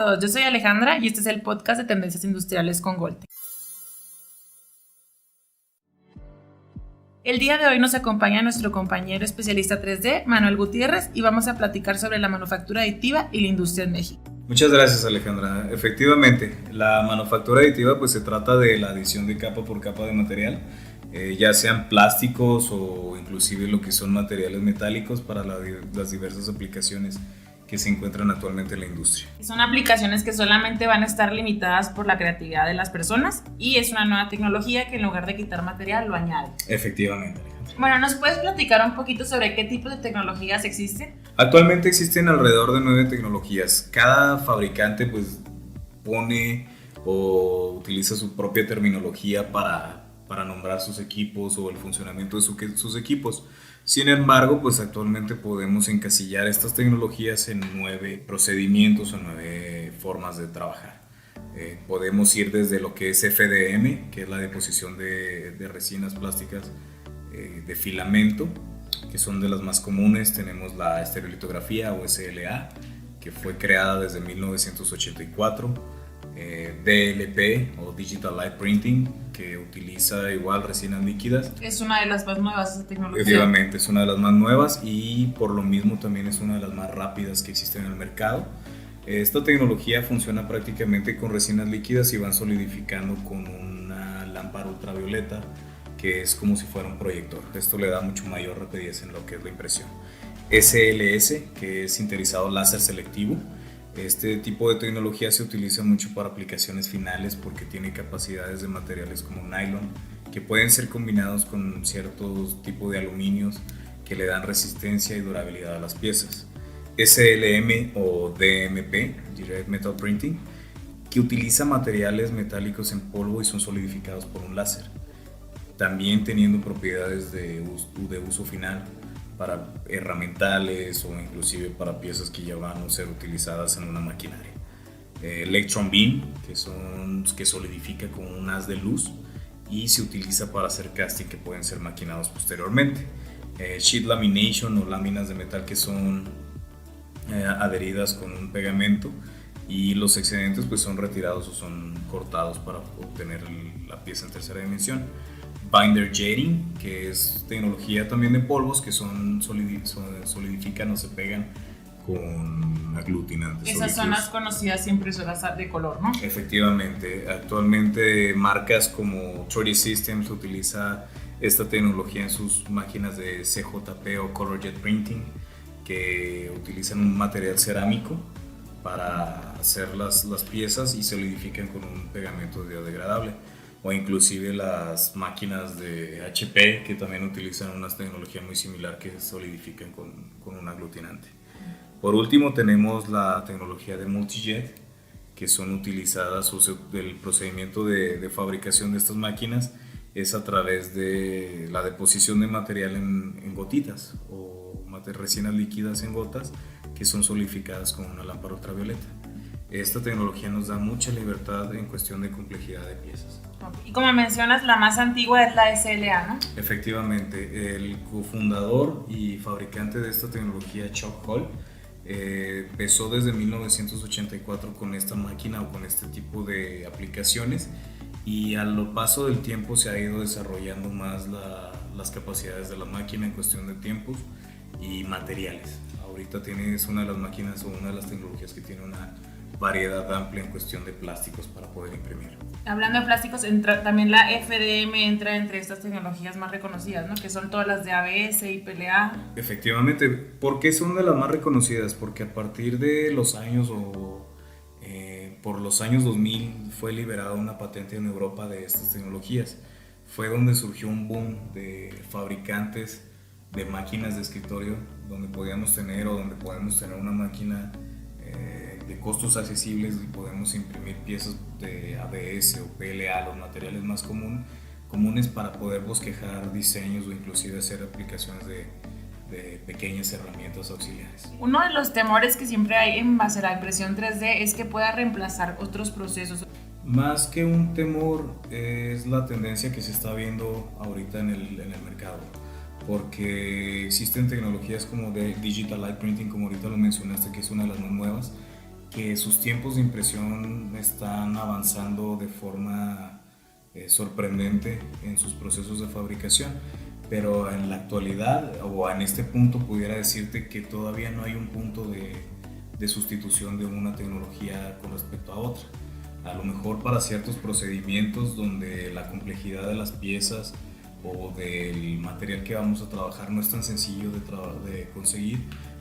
todos, yo soy Alejandra y este es el podcast de Tendencias Industriales con Golte. El día de hoy nos acompaña nuestro compañero especialista 3D, Manuel Gutiérrez, y vamos a platicar sobre la manufactura aditiva y la industria en México. Muchas gracias, Alejandra. Efectivamente, la manufactura aditiva pues se trata de la adición de capa por capa de material, ya sean plásticos o inclusive lo que son materiales metálicos para las diversas aplicaciones que se encuentran actualmente en la industria. Son aplicaciones que solamente van a estar limitadas por la creatividad de las personas y es una nueva tecnología que en lugar de quitar material lo añade. Efectivamente, Alejandra. Bueno, ¿nos puedes platicar un poquito sobre qué tipo de tecnologías existen? Actualmente existen alrededor de 9 tecnologías. Cada fabricante pues pone o utiliza su propia terminología para nombrar sus equipos o el funcionamiento de sus equipos. Sin embargo, pues actualmente podemos encasillar estas tecnologías en 9 procedimientos o 9 formas de trabajar. Podemos ir desde lo que es FDM, que es la deposición de resinas plásticas de filamento, que son de las más comunes. Tenemos la estereolitografía o SLA, que fue creada desde 1984. DLP o Digital Light Printing, que utiliza igual resinas líquidas. Es una de las más nuevas esa tecnología. Efectivamente, es una de las más nuevas y por lo mismo también es una de las más rápidas que existen en el mercado. Esta tecnología funciona prácticamente con resinas líquidas y van solidificando con una lámpara ultravioleta, que es como si fuera un proyector. Esto le da mucho mayor rapidez en lo que es la impresión. SLS, que es sinterizado láser selectivo. Este tipo de tecnología se utiliza mucho para aplicaciones finales porque tiene capacidades de materiales como nylon que pueden ser combinados con ciertos tipos de aluminios que le dan resistencia y durabilidad a las piezas. SLM o DMP, Direct Metal Printing, que utiliza materiales metálicos en polvo y son solidificados por un láser, también teniendo propiedades de uso final para herramientales o inclusive para piezas que ya van a ser utilizadas en una maquinaria. Electron Beam, que solidifica con un haz de luz y se utiliza para hacer casting que pueden ser maquinados posteriormente. Sheet Lamination o láminas de metal que son adheridas con un pegamento y los excedentes pues son retirados o son cortados para obtener la pieza en tercera dimensión. Binder Jetting, que es tecnología también de polvos que solidifican o se pegan con aglutinantes. Esas son las conocidas impresoras de color, ¿no? Efectivamente, actualmente marcas como 3D Systems utiliza esta tecnología en sus máquinas de CJP o Color Jet Printing, que utilizan un material cerámico para hacer las piezas y solidifican con un pegamento biodegradable. O inclusive las máquinas de HP que también utilizan una tecnología muy similar que solidifican con un aglutinante. Por último tenemos la tecnología de multijet, que son utilizadas, el procedimiento de fabricación de estas máquinas es a través de la deposición de material en gotitas o resinas líquidas en gotas que son solidificadas con una lámpara ultravioleta. Esta tecnología nos da mucha libertad en cuestión de complejidad de piezas. Y como mencionas, la más antigua es la SLA, ¿no? Efectivamente, el cofundador y fabricante de esta tecnología, Chuck Hull, empezó desde 1984 con esta máquina o con este tipo de aplicaciones y al paso del tiempo se ha ido desarrollando más las capacidades de la máquina en cuestión de tiempos y materiales. Ahorita es una de las máquinas o una de las tecnologías que tiene una variedad amplia en cuestión de plásticos para poder imprimir. Hablando de plásticos, también la FDM entra entre estas tecnologías más reconocidas, ¿no? Que son todas las de ABS y PLA. Efectivamente, ¿por qué son de las más reconocidas? Porque a partir de los años por los años 2000 fue liberada una patente en Europa de estas tecnologías. Fue donde surgió un boom de fabricantes de máquinas de escritorio donde podemos tener una máquina de costos accesibles y podemos imprimir piezas de ABS o PLA, los materiales más comunes para poder bosquejar diseños o inclusive hacer aplicaciones de pequeñas herramientas auxiliares. Uno de los temores que siempre hay en base a la impresión 3D es que pueda reemplazar otros procesos. Más que un temor es la tendencia que se está viendo ahorita en el mercado, porque existen tecnologías como de Digital Light Printing, como ahorita lo mencionaste, que es una de las más nuevas, que sus tiempos de impresión están avanzando de forma sorprendente en sus procesos de fabricación, pero en la actualidad o en este punto pudiera decirte que todavía no hay un punto de sustitución de una tecnología con respecto a otra. A lo mejor para ciertos procedimientos donde la complejidad de las piezas o del material que vamos a trabajar no es tan sencillo de conseguir,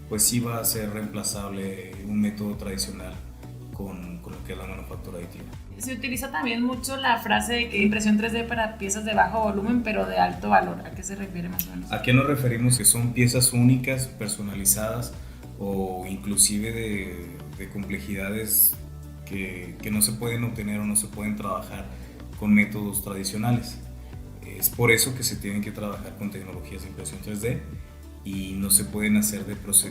pues sí va a ser reemplazable un método tradicional con lo que es la manufactura aditiva. Se utiliza también mucho la frase de que impresión 3D para piezas de bajo volumen pero de alto valor. ¿A qué se refiere más o menos? ¿A qué nos referimos? Que son piezas únicas, personalizadas o inclusive de complejidades que no se pueden obtener o no se pueden trabajar con métodos tradicionales. Es por eso que se tienen que trabajar con tecnologías de impresión 3D y no se pueden hacer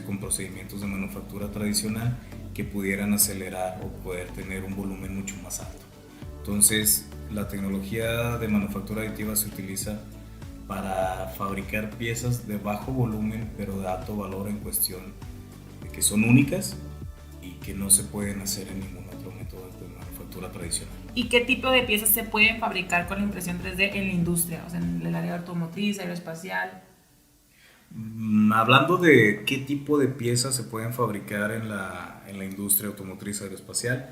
con procedimientos de manufactura tradicional que pudieran acelerar o poder tener un volumen mucho más alto. Entonces, la tecnología de manufactura aditiva se utiliza para fabricar piezas de bajo volumen pero de alto valor en cuestión de que son únicas y que no se pueden hacer en ningún otro método de manufactura tradicional. ¿Y qué tipo de piezas se pueden fabricar con la impresión 3D en la industria? O sea, en el área automotriz, aeroespacial. Hablando de qué tipo de piezas se pueden fabricar en la industria automotriz aeroespacial,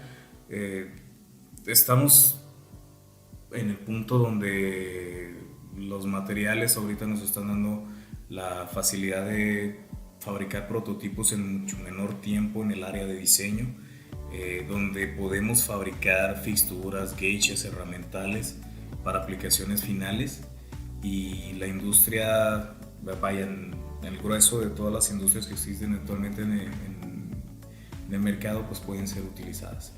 estamos en el punto donde los materiales ahorita nos están dando la facilidad de fabricar prototipos en mucho menor tiempo en el área de diseño, donde podemos fabricar fixturas, gauges, herramientales para aplicaciones finales, y la industria, vaya, en el grueso de todas las industrias que existen actualmente en el mercado, pues pueden ser utilizadas.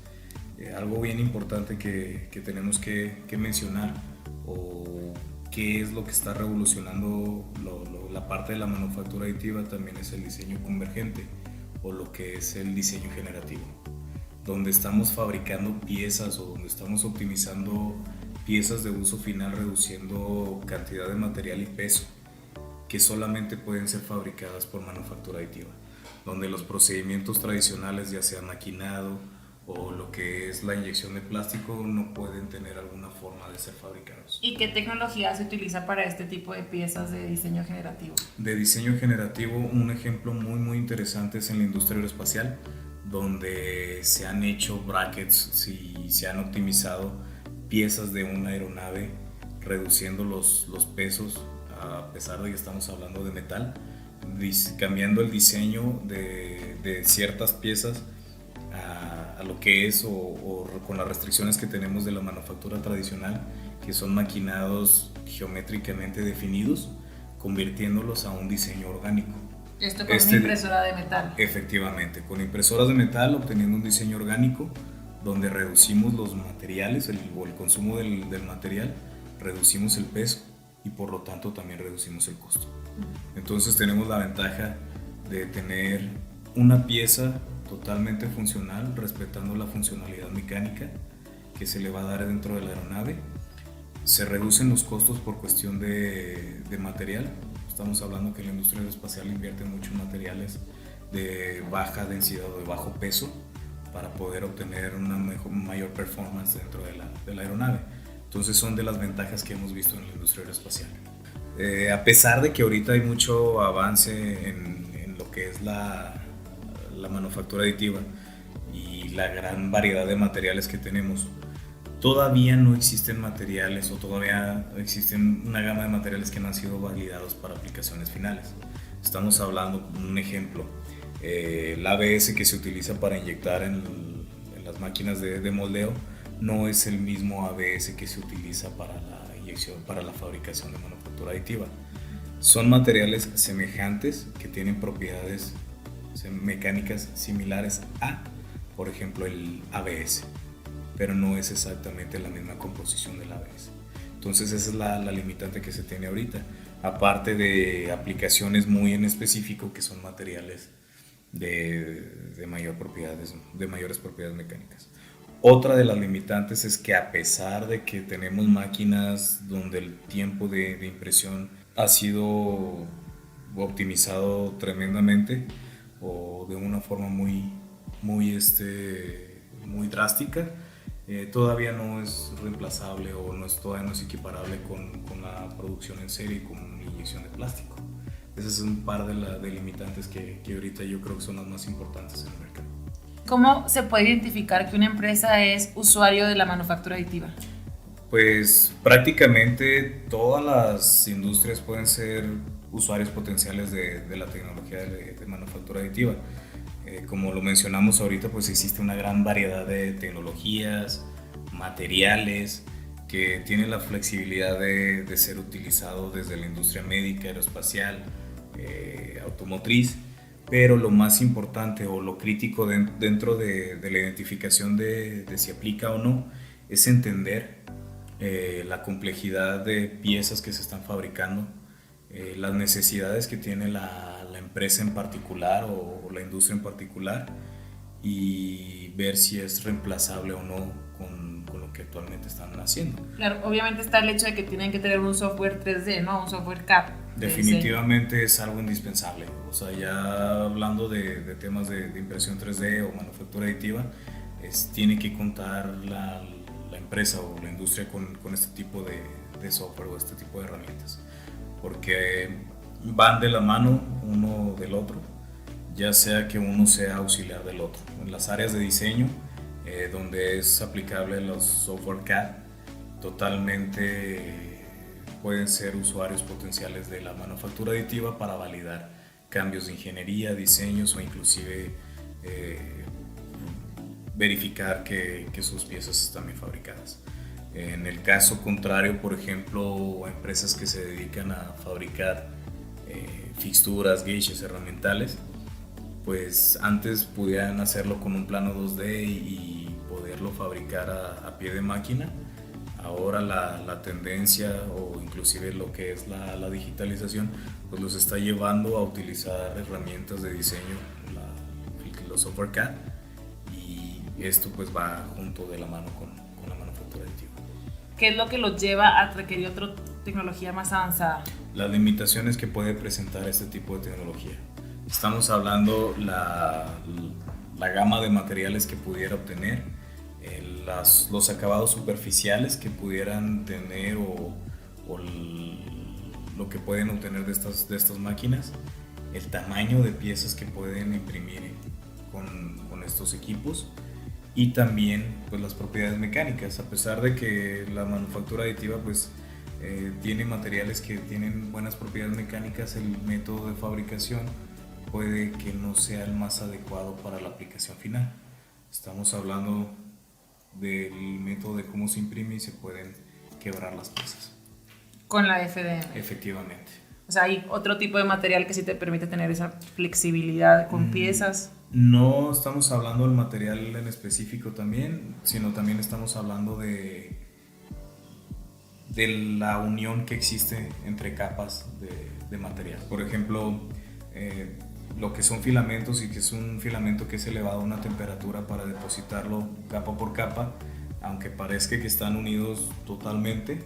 Algo bien importante que tenemos que mencionar, o qué es lo que está revolucionando la parte de la manufactura aditiva, también es el diseño convergente o lo que es el diseño generativo, donde estamos fabricando piezas o donde estamos optimizando piezas de uso final, reduciendo cantidad de material y peso que solamente pueden ser fabricadas por manufactura aditiva, donde los procedimientos tradicionales, ya sea maquinado o lo que es la inyección de plástico, no pueden tener alguna forma de ser fabricados. ¿Y qué tecnología se utiliza para este tipo de piezas de diseño generativo? De diseño generativo, un ejemplo muy interesante es en la industria aeroespacial, donde se han hecho brackets y se han optimizado piezas de una aeronave, reduciendo los pesos, a pesar de que estamos hablando de metal, cambiando el diseño de ciertas piezas a lo que es, o con las restricciones que tenemos de la manufactura tradicional, que son maquinados geométricamente definidos, convirtiéndolos a un diseño orgánico. Esto con una impresora de metal. Efectivamente, con impresoras de metal, obteniendo un diseño orgánico donde reducimos los materiales, el consumo del material, reducimos el peso y por lo tanto también reducimos el costo. Entonces tenemos la ventaja de tener una pieza totalmente funcional, respetando la funcionalidad mecánica que se le va a dar dentro de la aeronave. Se reducen los costos por cuestión de material. Estamos hablando que la industria aeroespacial invierte mucho en materiales de baja densidad o de bajo peso para poder obtener una mayor performance dentro de la aeronave. Entonces son de las ventajas que hemos visto en la industria aeroespacial. A pesar de que ahorita hay mucho avance en lo que es la manufactura aditiva y la gran variedad de materiales que tenemos, todavía no existen materiales, o todavía existen una gama de materiales que no han sido validados para aplicaciones finales. Estamos hablando, un ejemplo, el ABS que se utiliza para inyectar en las máquinas de moldeo no es el mismo ABS que se utiliza para la inyección, para la fabricación de manufactura aditiva. Son materiales semejantes que tienen propiedades mecánicas similares a, por ejemplo, el ABS, pero no es exactamente la misma composición del ABS. Entonces esa es la limitante que se tiene ahorita, aparte de aplicaciones muy en específico que son materiales de mayores propiedades mecánicas. Otra de las limitantes es que, a pesar de que tenemos máquinas donde el tiempo de impresión ha sido optimizado tremendamente o de una forma muy muy drástica. Todavía no es reemplazable o todavía no es equiparable con la producción en serie, con una inyección de plástico. Ese es un par de limitantes que ahorita yo creo que son las más importantes en el mercado. ¿Cómo se puede identificar que una empresa es usuario de la manufactura aditiva? Pues prácticamente todas las industrias pueden ser usuarios potenciales de la tecnología de manufactura aditiva. Como lo mencionamos ahorita, pues existe una gran variedad de tecnologías, materiales que tienen la flexibilidad de ser utilizados desde la industria médica, aeroespacial, automotriz, pero lo más importante o lo crítico dentro de la identificación de si aplica o no es entender la complejidad de piezas que se están fabricando, las necesidades que tiene la empresa en particular o la industria en particular, y ver si es reemplazable o no con lo que actualmente están haciendo. Claro, obviamente está el hecho de que tienen que tener un software 3D, ¿no? Un software CAD. Definitivamente es algo indispensable. O sea, ya hablando de temas de impresión 3D o manufactura aditiva, tiene que contar la empresa o la industria con este tipo de software o este tipo de herramientas, porque van de la mano uno del otro, ya sea que uno sea auxiliar del otro. En las áreas de diseño, donde es aplicable los software CAD, totalmente pueden ser usuarios potenciales de la manufactura aditiva para validar cambios de ingeniería, diseños o inclusive verificar que sus piezas están bien fabricadas. En el caso contrario, por ejemplo, empresas que se dedican a fabricar fixturas, gauges, herramientales, pues antes pudieran hacerlo con un plano 2D y poderlo fabricar a pie de máquina. Ahora la tendencia o inclusive lo que es la digitalización pues los está llevando a utilizar herramientas de diseño, los software CAD, y esto pues va junto de la mano con la manufactura aditiva. ¿Qué es lo que los lleva a requerir otra tecnología más avanzada? Las limitaciones que puede presentar este tipo de tecnología. Estamos hablando la gama de materiales que pudiera obtener, los acabados superficiales que pudieran tener o lo que pueden obtener de estas máquinas, el tamaño de piezas que pueden imprimir con estos equipos, y también pues las propiedades mecánicas. A pesar de que la manufactura aditiva pues tiene materiales que tienen buenas propiedades mecánicas, el método de fabricación puede que no sea el más adecuado para la aplicación final. Estamos hablando del método de cómo se imprime y se pueden quebrar las piezas. Con la FDM. Efectivamente. O sea, hay otro tipo de material que sí te permite tener esa flexibilidad con piezas. No estamos hablando del material en específico también, sino también estamos hablando de la unión que existe entre capas de material. Por ejemplo, lo que son filamentos, y que es un filamento que es elevado a una temperatura para depositarlo capa por capa, aunque parezca que están unidos totalmente,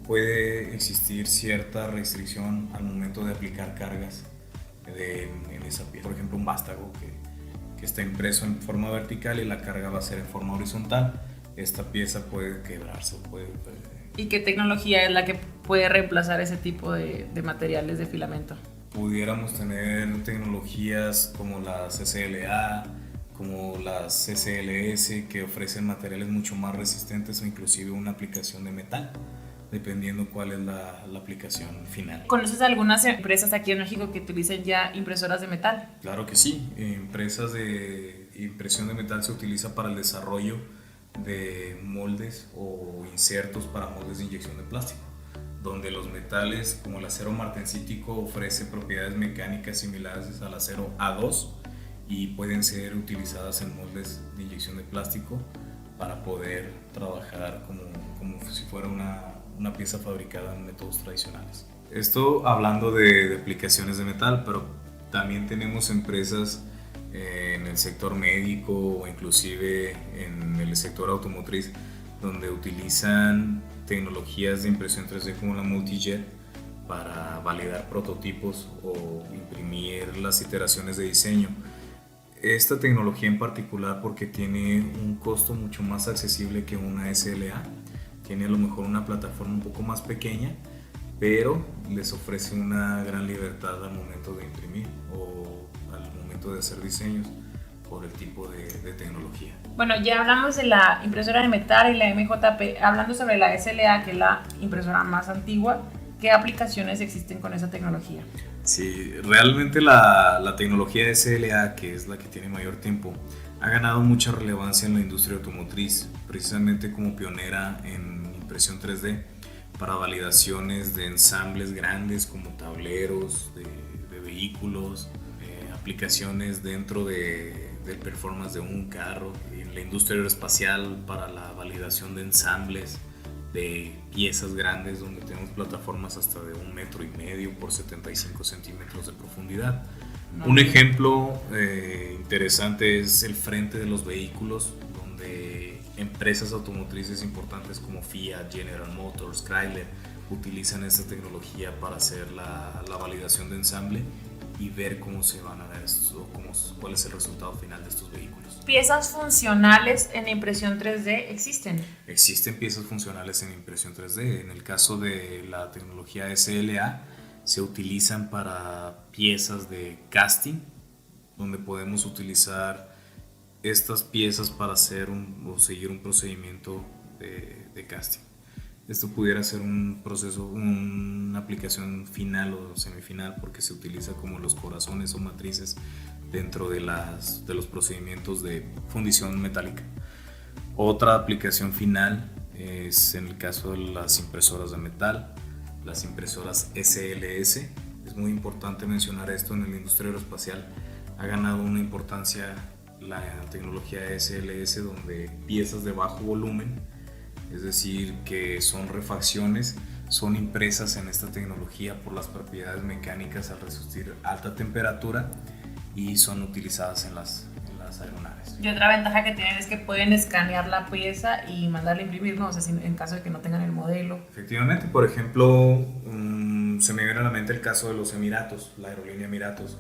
puede existir cierta restricción al momento de aplicar cargas en esa pieza. Por ejemplo, un vástago que está impreso en forma vertical y la carga va a ser en forma horizontal, esta pieza puede quebrarse. ¿Y qué tecnología es la que puede reemplazar ese tipo de materiales de filamento? Pudiéramos tener tecnologías como la CCLA, como las CCLS, que ofrecen materiales mucho más resistentes o inclusive una aplicación de metal, dependiendo cuál es la aplicación final. ¿Conoces algunas empresas aquí en México que utilicen ya impresoras de metal? Claro que sí, empresas de impresión de metal se utiliza para el desarrollo de moldes o insertos para moldes de inyección de plástico, donde los metales como el acero martensítico ofrece propiedades mecánicas similares al acero A2 y pueden ser utilizadas en moldes de inyección de plástico para poder trabajar como si fuera una pieza fabricada en métodos tradicionales. Esto hablando de aplicaciones de metal, pero también tenemos empresas en el sector médico o inclusive en el sector automotriz donde utilizan tecnologías de impresión 3D como la Multijet para validar prototipos o imprimir las iteraciones de diseño. esta tecnología en particular porque tiene un costo mucho más accesible que una SLA. Tiene a lo mejor una plataforma un poco más pequeña, pero les ofrece una gran libertad al momento de imprimir o al momento de hacer diseños por el tipo de tecnología. Bueno, ya hablamos de la impresora de metal y la MJP. Hablando sobre la SLA, que es la impresora más antigua, ¿qué aplicaciones existen con esa tecnología? Sí, realmente la tecnología SLA, que es la que tiene mayor tiempo, ha ganado mucha relevancia en la industria automotriz, precisamente como pionera en impresión 3D para validaciones de ensambles grandes como tableros de vehículos, aplicaciones dentro del performance de un carro, en la industria aeroespacial para la validación de ensambles de piezas grandes donde tenemos plataformas hasta de 1,5 metros por 75 centímetros de profundidad. Un ejemplo interesante es el frente de los vehículos, donde empresas automotrices importantes como Fiat, General Motors, Chrysler utilizan esta tecnología para hacer la validación de ensamble y ver cómo se van a ver cuál es el resultado final de estos vehículos. ¿Piezas funcionales en impresión 3D existen? Existen piezas funcionales en impresión 3D. En el caso de la tecnología SLA, se utilizan para piezas de casting, donde podemos utilizar estas piezas para hacer o seguir un procedimiento de casting. Esto pudiera ser un proceso, una aplicación final o semifinal, porque se utiliza como los corazones o matrices dentro de los procedimientos de fundición metálica. Otra aplicación final es en el caso de las impresoras de metal, las impresoras SLS. Es muy importante mencionar esto en la industria aeroespacial. Ha ganado una importancia la tecnología SLS, donde piezas de bajo volumen, es decir, que son refacciones, son impresas en esta tecnología por las propiedades mecánicas al resistir alta temperatura y son utilizadas en las aeronaves. Y otra ventaja que tienen es que pueden escanear la pieza y mandarla a imprimir, ¿no? O sea, en caso de que no tengan el modelo. Efectivamente, por ejemplo, se me viene a la mente el caso de los Emiratos, la aerolínea Emiratos,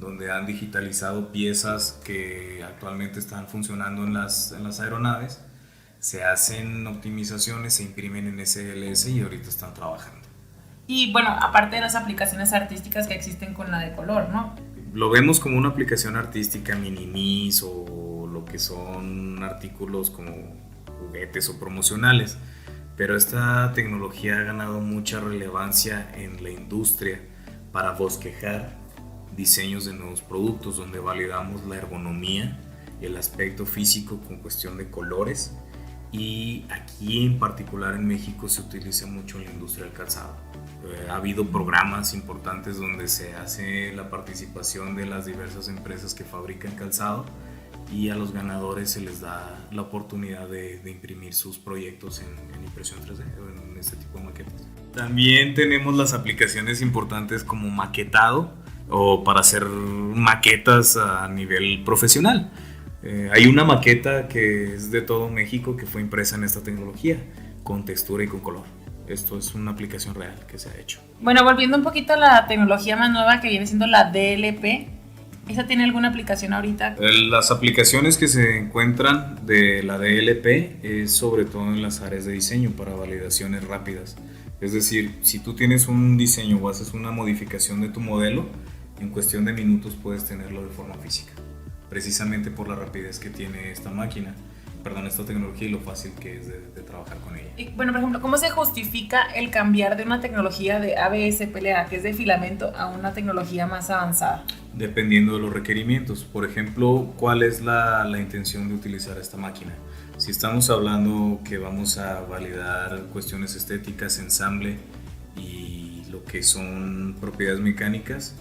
donde han digitalizado piezas que actualmente están funcionando en las aeronaves. Se hacen optimizaciones, se imprimen en SLS y ahorita están trabajando. Y bueno, aparte de las aplicaciones artísticas que existen con la de color, ¿no? Lo vemos como una aplicación artística minimis o lo que son artículos como juguetes o promocionales, pero esta tecnología ha ganado mucha relevancia en la industria para bosquejar diseños de nuevos productos, donde validamos la ergonomía y el aspecto físico con cuestión de colores. Y aquí en particular en México se utiliza mucho en la industria del calzado. Ha habido programas importantes donde se hace la participación de las diversas empresas que fabrican calzado y a los ganadores se les da la oportunidad de imprimir sus proyectos en impresión 3D o en este tipo de maquetas. También tenemos las aplicaciones importantes como maquetado o para hacer maquetas a nivel profesional. Hay una maqueta que es de todo México que fue impresa en esta tecnología, con textura y con color. Esto es una aplicación real que se ha hecho. Bueno, volviendo un poquito a la tecnología más nueva que viene siendo la DLP, ¿esa tiene alguna aplicación ahorita? Las aplicaciones que se encuentran de la DLP es sobre todo en las áreas de diseño para validaciones rápidas. Es decir, si tú tienes un diseño o haces una modificación de tu modelo, en cuestión de minutos puedes tenerlo de forma física, precisamente por la rapidez que tiene esta tecnología y lo fácil que es de trabajar con ella. Y, bueno, por ejemplo, ¿cómo se justifica el cambiar de una tecnología de ABS PLA, que es de filamento, a una tecnología más avanzada? Dependiendo de los requerimientos. Por ejemplo, ¿cuál es la intención de utilizar esta máquina? Si estamos hablando que vamos a validar cuestiones estéticas, ensamble y lo que son propiedades mecánicas,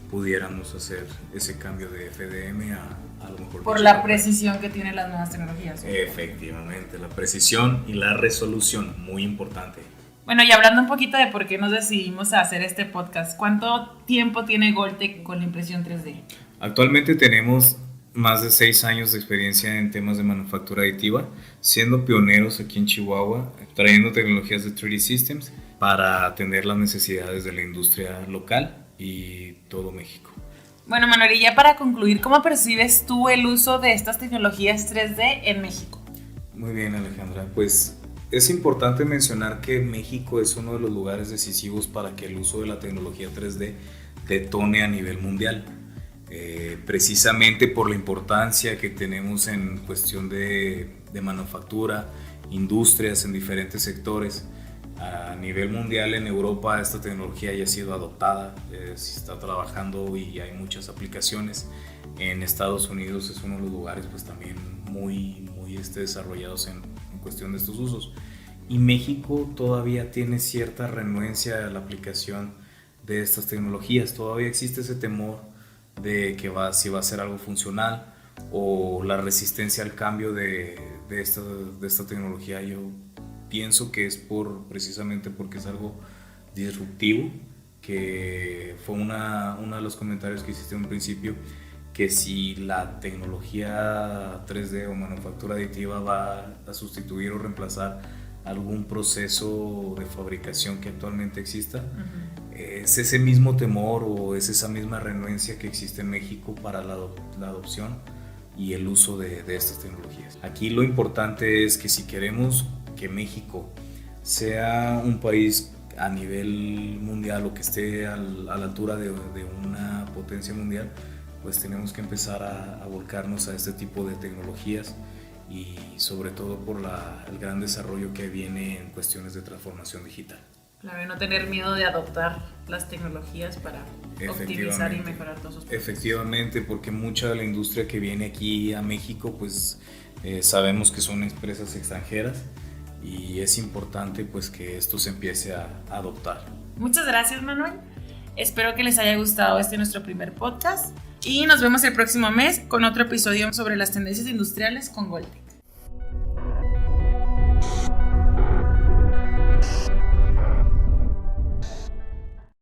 pudiéramos hacer ese cambio de FDM a lo mejor por la precisión que tienen las nuevas tecnologías. Efectivamente, la precisión y la resolución, muy importante. Bueno, y hablando un poquito de por qué nos decidimos a hacer este podcast, ¿cuánto tiempo tiene Goltec con la impresión 3D? Actualmente tenemos más de 6 años de experiencia en temas de manufactura aditiva, siendo pioneros aquí en Chihuahua, trayendo tecnologías de 3D Systems para atender las necesidades de la industria local y todo México. Bueno, Manuel, y ya para concluir, ¿cómo percibes tú el uso de estas tecnologías 3D en México? Muy bien, Alejandra. Pues es importante mencionar que México es uno de los lugares decisivos para que el uso de la tecnología 3D detone a nivel mundial. Precisamente por la importancia que tenemos en cuestión de manufactura, industrias en diferentes sectores. A nivel mundial, en Europa esta tecnología ya ha sido adoptada, se está trabajando y hay muchas aplicaciones. En Estados Unidos es uno de los lugares pues también muy desarrollados en cuestión de estos usos. Y México todavía tiene cierta renuencia a la aplicación de estas tecnologías. Todavía existe ese temor de que si va a ser algo funcional o la resistencia al cambio de esta tecnología. Yo pienso que es precisamente porque es algo disruptivo, que fue uno de los comentarios que hiciste en un principio, que si la tecnología 3D o manufactura aditiva va a sustituir o reemplazar algún proceso de fabricación que actualmente exista, es ese mismo temor o es esa misma renuencia que existe en México para la adopción y el uso de estas tecnologías. Aquí lo importante es que si queremos que México sea un país a nivel mundial o que esté a la altura de una potencia mundial, pues tenemos que empezar a volcarnos a este tipo de tecnologías y sobre todo por el gran desarrollo que viene en cuestiones de transformación digital. Claro, y no tener miedo de adoptar las tecnologías para optimizar y mejorar todos sus procesos. Efectivamente, porque mucha de la industria que viene aquí a México, pues sabemos que son empresas extranjeras y es importante pues que esto se empiece a adoptar. Muchas gracias, Manuel. Espero que les haya gustado nuestro primer podcast y nos vemos el próximo mes con otro episodio sobre las tendencias industriales con Golte.